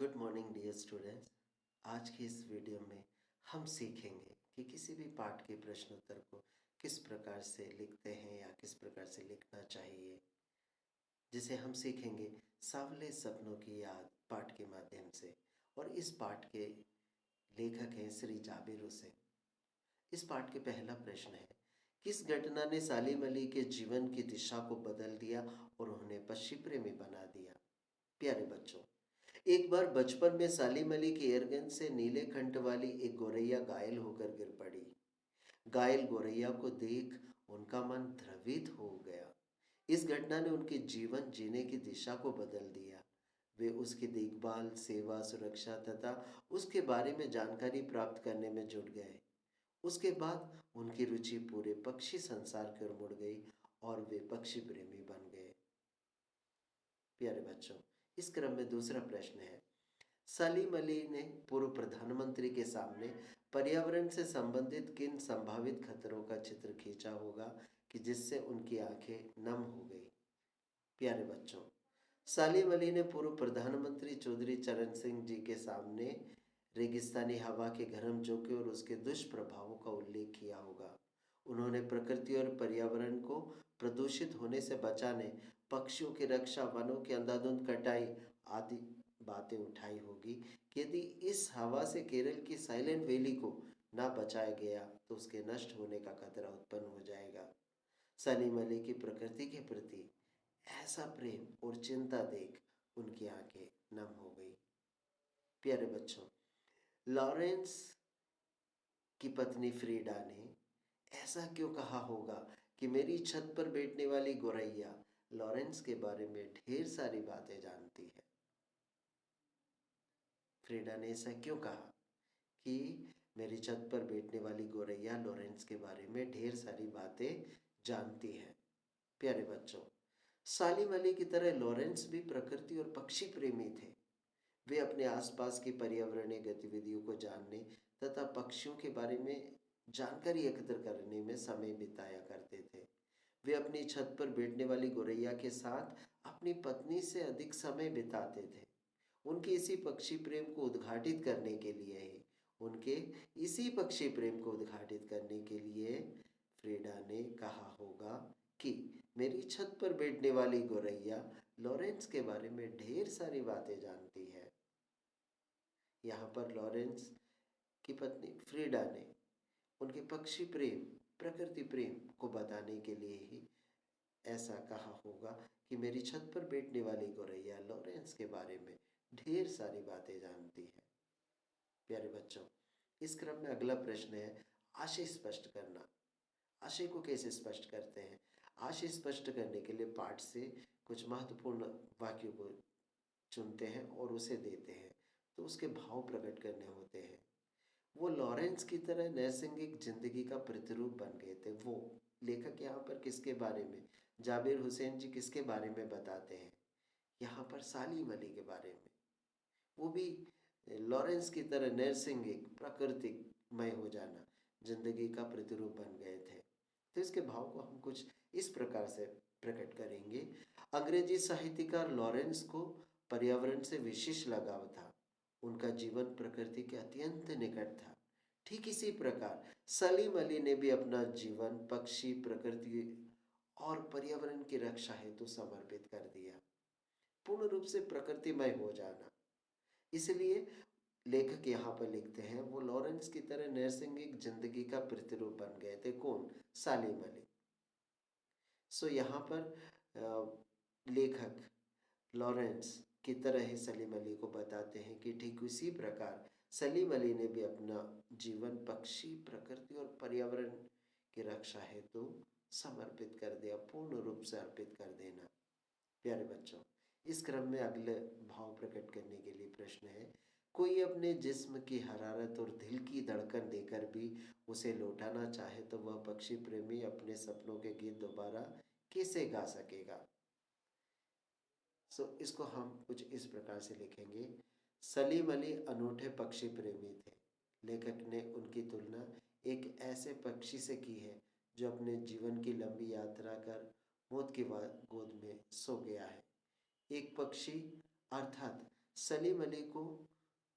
Good morning dear students. आज की इस वीडियो में हम सीखेंगे कि किसी भी पाठ के प्रश्न उत्तर को किस प्रकार से लिखते हैं या किस प्रकार से लिखना चाहिए, जिसे हम सीखेंगे सांवले सपनों की याद पाठ के माध्यम से। और इस पाठ के लेखक हैं श्री जाबिर हुसैन। इस पाठ के पहला प्रश्न है, किस घटना ने सालिम अली के जीवन की दिशा को बदल दिया और उन्हें पश्चिम प्रेमी बना दिया। प्यारे बच्चों, एक बार बचपन में सालिम अली के एयरगन से नीले खंड वाली एक गोरैया घायल होकर गिर पड़ी। घायल गोरैया को देख उनका मन द्रवित हो गया। इस घटना ने उनके जीवन जीने की दिशा को बदल दिया। वे उसकी देखभाल, सेवा, सुरक्षा तथा उसके बारे में जानकारी प्राप्त करने में जुट गए। उसके बाद उनकी रुचि पूरे पक्षी संसार की ओर मुड़ गई और वे पक्षी प्रेमी बन गए। प्यारे बच्चों, इस क्रम में दूसरा प्रश्न है, सलीम अली ने पूर्व प्रधानमंत्री के सामने पर्यावरण से संबंधित किन संभावित खतरों का चित्र खींचा होगा कि जिससे उनकी आंखें नम हो गई। प्यारे बच्चों, सलीम अली ने पूर्व प्रधानमंत्री चौधरी चरण सिंह जी के सामने रेगिस्तानी हवा के गर्म झोंके और उसके दुष्प्रभावों का उल्लेख किया होगा। उन्होंने प्रकृति और पर्यावरण को प्रदूषित होने से बचाने, पक्षियों की रक्षा, वनों की अंधाधुंध कटाई आदि बातें उठाई होगी कि यदि इस हवा से केरल की साइलेंट वैली को ना बचाया गया तो उसके नष्ट होने का खतरा उत्पन्न हो जाएगा। सलीम अली की प्रकृति के प्रति ऐसा प्रेम और चिंता देख उनकी आंखें नम हो गई। प्यारे बच्चों, लॉरेंस की पत्नी फ्रीडा ने ऐसा क्यों कहा होगा कि मेरी छत पर बैठने वाली गोरैया लॉरेंस के बारे में ढेर सारी बातें जानती है। फ्रीडा ने ऐसा क्यों कहा कि मेरी छत पर बैठने वाली गोरैया लॉरेंस के बारे में ढेर सारी बातें जानती है। प्यारे बच्चों, सालिम अली की तरह लॉरेंस भी प्रकृति और पक्षी प्रेमी थे। वे अपने आसपास की पर्यावरणीय गतिविधियों को जानने तथा पक्षियों के बारे में जानकारी एकत्र करने में समय बिताया करते थे। वे अपनी छत पर बैठने वाली गोरैया के साथ अपनी पत्नी से अधिक समय बिताते थे। उनके इसी पक्षी प्रेम को उद्घाटित करने के लिए ही उनके इसी पक्षी प्रेम को उद्घाटित करने के लिए फ्रीडा ने कहा होगा कि मेरी छत पर बैठने वाली गोरैया लॉरेंस के बारे में ढेर सारी बातें जानती है। यहाँ पर लॉरेंस की पत्नी फ्रीडा ने उनके पक्षी प्रेम, प्रकृति प्रेम को बताने के लिए ही ऐसा कहा होगा कि मेरी छत पर बैठने वाली गोरैया लॉरेंस के बारे में ढेर सारी बातें जानती है। प्यारे बच्चों, इस क्रम में अगला प्रश्न है, आशय स्पष्ट करना। आशय को कैसे स्पष्ट करते हैं? आशय स्पष्ट करने के लिए पाठ से कुछ महत्वपूर्ण वाक्यों को चुनते हैं और उसे देते हैं, तो उसके भाव प्रकट करने होते हैं। वो लॉरेंस की तरह नैसर्गिक जिंदगी का प्रतिरूप बन गए थे। वो लेखक यहाँ पर किसके बारे में, जाबिर हुसैन जी किसके बारे में बताते हैं? यहाँ पर सालिम अली के बारे में। वो भी लॉरेंस की तरह नैसर्गिक, प्राकृतिकमय हो जाना, जिंदगी का प्रतिरूप बन गए थे। तो इसके भाव को हम कुछ इस प्रकार से प्रकट करेंगे। अंग्रेजी साहित्यकार लॉरेंस को पर्यावरण से विशेष लगाव था। उनका जीवन प्रकृति के अत्यंत निकट था। ठीक इसी प्रकार सलीम अली ने भी अपना जीवन पक्षी, प्रकृति और पर्यावरण की रक्षा हेतु समर्पित कर दिया। पूर्ण रूप से प्रकृतिमय हो जाना। इसलिए लेखक यहाँ पर लिखते हैं, वो लॉरेंस की तरह नैसर्गिक जिंदगी का प्रतिरूप बन गए थे। कौन? सालिम अली। सो यहाँ पर लेखक लॉरेंस की तरह ही सलीम अली को बताते हैं कि ठीक उसी प्रकार सलीम अली ने भी अपना जीवन पक्षी, प्रकृति और पर्यावरण की रक्षा हेतु समर्पित कर दिया, पूर्ण रूप से अर्पित कर देना। प्यारे बच्चों, इस क्रम में अगले भाव प्रकट करने के लिए प्रश्न है, कोई अपने जिस्म की हरारत और दिल की धड़कन देकर भी उसे लौटाना चाहे तो वह पक्षी प्रेमी अपने सपनों के गीत दोबारा कैसे गा सकेगा? इसको हम कुछ इस प्रकार से लिखेंगे। सलीम अली अनूठे पक्षी प्रेमी थे। लेखक ने उनकी तुलना एक ऐसे पक्षी से की है जो अपने जीवन की लंबी यात्रा कर मौत की गोद में सो गया है। एक पक्षी अर्थात सलीम अली को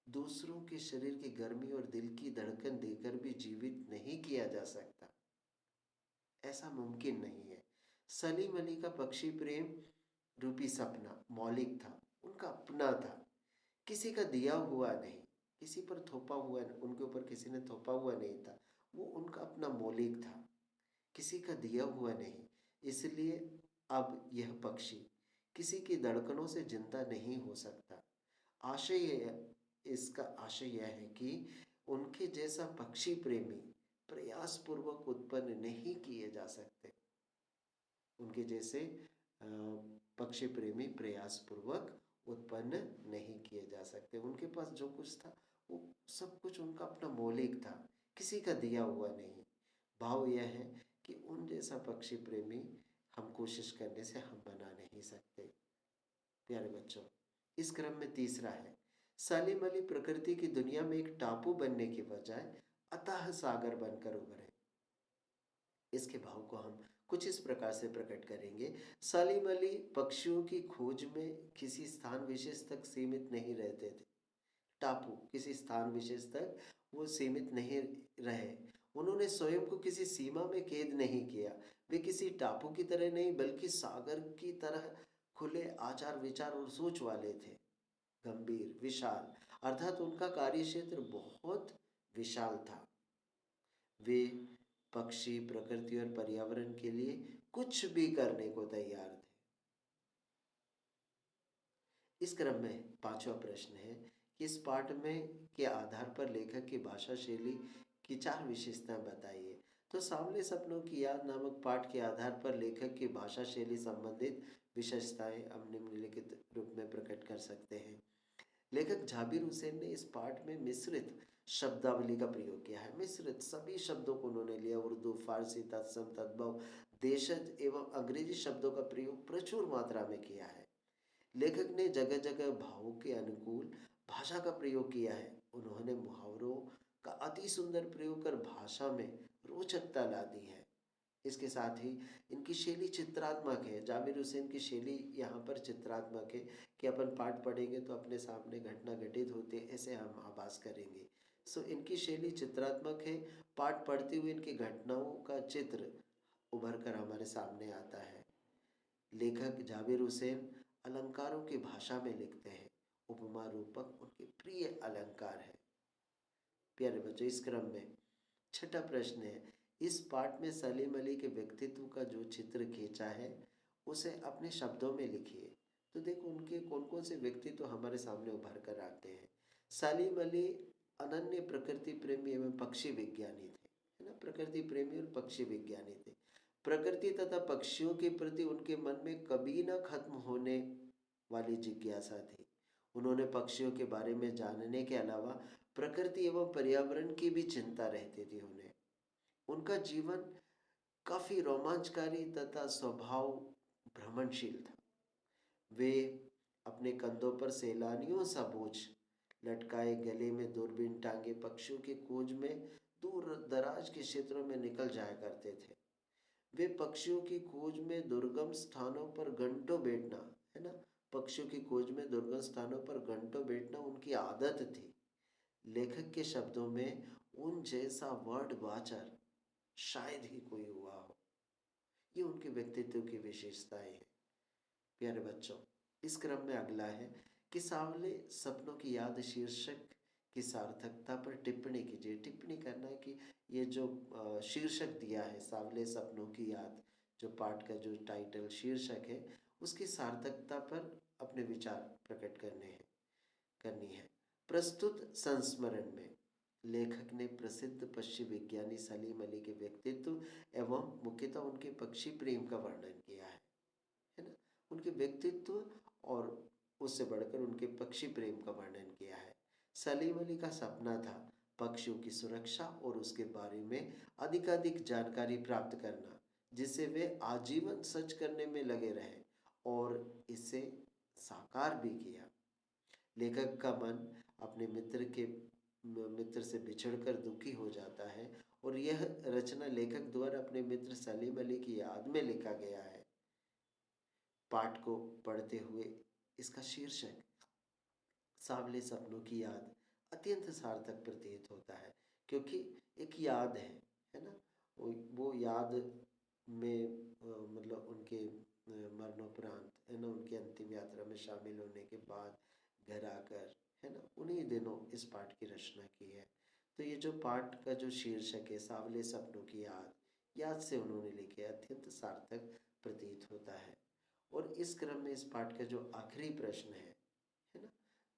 दूसरों के शरीर की गर्मी और दिल की धड़कन देकर भी जीवित नहीं किया जा सकता, ऐसा मुमकिन नहीं है। सलीम अली का पक्षी प्रेम रूपी सपना मौलिक था, उनका अपना था, किसी का दिया हुआ नहीं, किसी पर थोपा हुआ, उनके ऊपर किसी ने थोपा हुआ नहीं था। वो उनका अपना मौलिक था, किसी का दिया हुआ नहीं। इसलिए अब यह पक्षी किसी की धड़कनों से जिंदा नहीं हो सकता। आशय इसका आशय यह है कि उनके जैसा पक्षी प्रेमी प्रयास पूर्वक उत्पन्न नहीं किए जा सकते। उनके जैसे पक्षी प्रेमी प्रयास पूर्वक उत्पन्न नहीं किए जा सकते। उनके पास जो कुछ था वो सब कुछ उनका अपना मौलिक था, किसी का दिया हुआ नहीं। भाव यह है कि उन जैसा पक्षी प्रेमी हम कोशिश करने से हम बना नहीं सकते। प्यारे बच्चों, इस क्रम में तीसरा है, सलीम अली प्रकृति की दुनिया में एक टापू बनने के बजाय अथाह सागर बनकर उभरे। इसके भाव को हम कुछ इस प्रकार से प्रकट करेंगे। सलीम अली पक्षियों की खोज में किसी स्थान विशेष तक सीमित नहीं रहते थे। टापू किसी स्थान विशेष तक वो सीमित नहीं रहे। उन्होंने स्वयं को किसी सीमा में कैद नहीं किया। वे किसी टापू की तरह नहीं बल्कि सागर की तरह खुले आचार विचार और सोच वाले थे। गंभीर विशाल, अर्थात उनका कार्य क्षेत्र बहुत विशाल था। वे पक्षी प्रकृति और पर्यावरण के लिए कुछ भी करने को तैयार थे। इस क्रम में पांचवा प्रश्न है कि इस पाठ में के आधार पर लेखक की भाषा शैली की चार विशेषताएं बताइए। तो सांवले सपनों की याद नामक पाठ के आधार पर लेखक की भाषा शैली संबंधित विशेषताएं हम निम्नलिखित रूप में प्रकट कर सकते हैं। लेखक जाबिर हुसैन ने इस पाठ में मिश्रित शब्दावली का प्रयोग किया है। मिश्रित सभी शब्दों को उन्होंने लिया। उर्दू, फारसी, तत्सम, तद्भव, देशज एवं अंग्रेजी शब्दों का प्रयोग प्रचुर मात्रा में किया है। लेखक ने जगह जगह भावों के अनुकूल भाषा का प्रयोग किया है। उन्होंने मुहावरों का अति सुंदर प्रयोग कर भाषा में रोचकता ला दी है। इसके साथ ही इनकी शैली चित्रात्मक है। जाबिर हुसैन की शैली यहाँ पर चित्रात्मक है कि अपन पाठ पढ़ेंगे तो अपने सामने घटना घटित होते हैं, ऐसे हम आभास करेंगे। इनकी शैली चित्रात्मक है। पाठ पढ़ते हुए इनकी घटनाओं का चित्र उभर कर हमारे सामने आता है। लेखक जाबिर हुसैन अलंकारों की भाषा में लिखते हैं। उपमा रूपक उनके प्रिय अलंकार है। प्यारे बच्चों, इस क्रम में छठा प्रश्न है, इस पाठ में सलीम अली के व्यक्तित्व का जो चित्र खींचा है उसे अपने शब्दों में लिखिए। तो देखो उनके कौन कौन से व्यक्तित्व हमारे सामने उभर कर आते हैं। सलीम अली अनन्य प्रकृति प्रेमी एवं पक्षी विज्ञानी थे, है ना। प्रकृति प्रेमी और पक्षी विज्ञानी थे। प्रकृति तथा पक्षियों के प्रति उनके मन में कभी न खत्म होने वाली जिज्ञासा थी। उन्होंने पक्षियों के बारे में जानने के अलावा प्रकृति एवं पर्यावरण की भी चिंता रहती थी उन्हें। उनका जीवन काफी रोमांचकारी तथा स्वभाव भ्रमणशील था। वे अपने कंधों पर सैलानियों सा बोझ लटकाए, गले में दूरबीन टांगे पक्षियों की खोज में दूर दराज के क्षेत्रों में निकल जाया करते थे। वे पक्षियों की खोज में दुर्गम स्थानों पर घंटों बैठना, है ना, पक्षियों की खोज में दुर्गम स्थानों पर घंटों बैठना उनकी आदत थी। लेखक के शब्दों में उन जैसा वर्ड वाचर शायद ही कोई हुआ हो। ये उनके व्यक्तित्व की विशेषताएं हैं। प्यारे बच्चों, इस क्रम में अगला है कि सांवले सपनों की याद शीर्षक की सार्थकता पर टिप्पणी कीजिए। टिप्पणी करना है कि ये जो शीर्षक दिया है सांवले सपनों की याद, जो पाठ का जो टाइटल शीर्षक है उसकी सार्थकता पर अपने विचार प्रकट करनी है। प्रस्तुत संस्मरण में लेखक ने प्रसिद्ध पक्षी विज्ञानी सलीम अली के व्यक्तित्व एवं मुख्यतः उनके पक्षी प्रेम का वर्णन किया है ना। उनके व्यक्तित्व और उससे बढ़कर उनके पक्षी प्रेम का वर्णन किया है। सलीम अली का सपना था पक्षियों की सुरक्षा और उसके बारे में अधिकाधिक जानकारी प्राप्त करना, जिसे वे आजीवन सच करने में लगे रहे और इसे साकार भी किया। लेखक का मन अपने मित्र से बिछड़कर दुखी हो जाता है और यह रचना लेखक द्वारा अपने मित्र सलीम अली की याद में लिखा गया है। पाठ को पढ़ते हुए इसका शीर्षक सांवले सपनों की याद अत्यंत सार्थक प्रतीत होता है, क्योंकि एक याद है ना। वो याद में मतलब उनके मरणोपरांत है ना, उनकी अंतिम यात्रा में शामिल होने के बाद घर आकर है ना, उन्हीं दिनों इस पाठ की रचना की है। तो ये जो पाठ का जो शीर्षक है सांवले सपनों की याद, याद से उन्होंने लिखे, अत्यंत सार्थक प्रतीत होता है। और इस क्रम में इस पाठ का जो आखिरी प्रश्न है ना,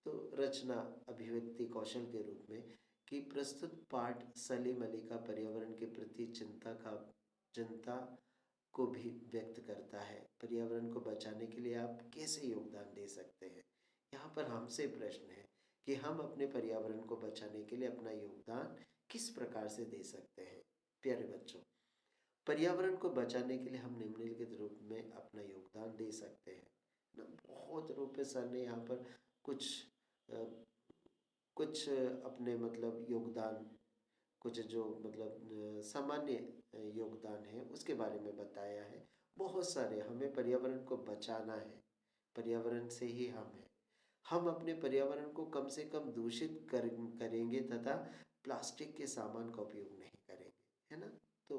तो रचना अभिव्यक्ति कौशल के रूप में कि प्रस्तुत पाठ सलीम अली का पर्यावरण के प्रति चिंता को भी व्यक्त करता है। पर्यावरण को बचाने के लिए आप कैसे योगदान दे सकते हैं? यहाँ पर हमसे प्रश्न है कि हम अपने पर्यावरण को बचाने के लिए अपना योगदान किस प्रकार से दे सकते हैं। प्यारे बच्चों, पर्यावरण को बचाने के लिए हम निम्नलिखित रूप में अपना योगदान दे सकते हैं ना। बहुत रूप में सर ने यहाँ पर कुछ अ, कुछ अपने मतलब योगदान, कुछ जो मतलब सामान्य योगदान है उसके बारे में बताया है। बहुत सारे, हमें पर्यावरण को बचाना है, पर्यावरण से ही हम हैं। हम अपने पर्यावरण को कम से कम दूषित करेंगे तथा प्लास्टिक के सामान का उपयोग नहीं करेंगे, है ना। तो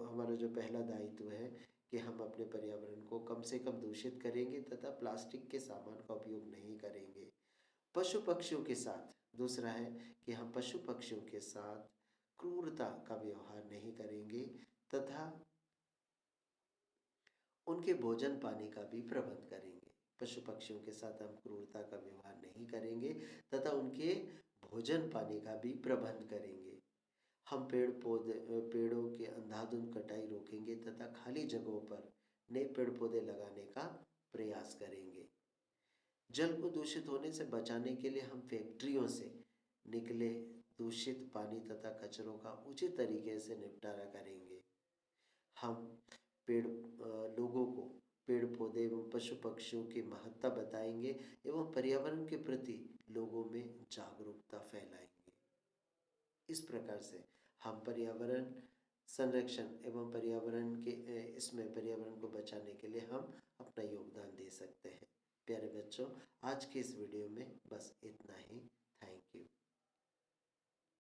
हमारा जो पहला दायित्व है कि हम अपने पर्यावरण को कम से कम दूषित करेंगे तथा प्लास्टिक के सामान का उपयोग नहीं करेंगे। पशु पक्षियों के साथ, दूसरा है कि हम पशु पक्षियों के साथ क्रूरता का व्यवहार नहीं करेंगे तथा उनके भोजन पानी का भी प्रबंध करेंगे। पशु पक्षियों के साथ हम क्रूरता का व्यवहार नहीं करेंगे तथा उनके भोजन पानी का भी प्रबंध करेंगे। हम पेड़ों की अंधाधुंध कटाई रोकेंगे तथा खाली जगहों पर नए पेड़ पौधे लगाने का प्रयास करेंगे। जल को दूषित होने से बचाने के लिए हम फैक्ट्रियों से निकले दूषित पानी तथा कचरों का उचित तरीके से निपटारा करेंगे। हम लोगों को पेड़ पौधे एवं पशु पक्षियों की महत्ता बताएंगे एवं पर्यावरण के प्रति लोगों में जागरूकता फैलाएंगे। इस प्रकार से हम पर्यावरण संरक्षण एवं पर्यावरण के इसमें पर्यावरण को बचाने के लिए हम अपना योगदान दे सकते हैं। प्यारे बच्चों, आज के इस वीडियो में बस इतना ही। Thank you.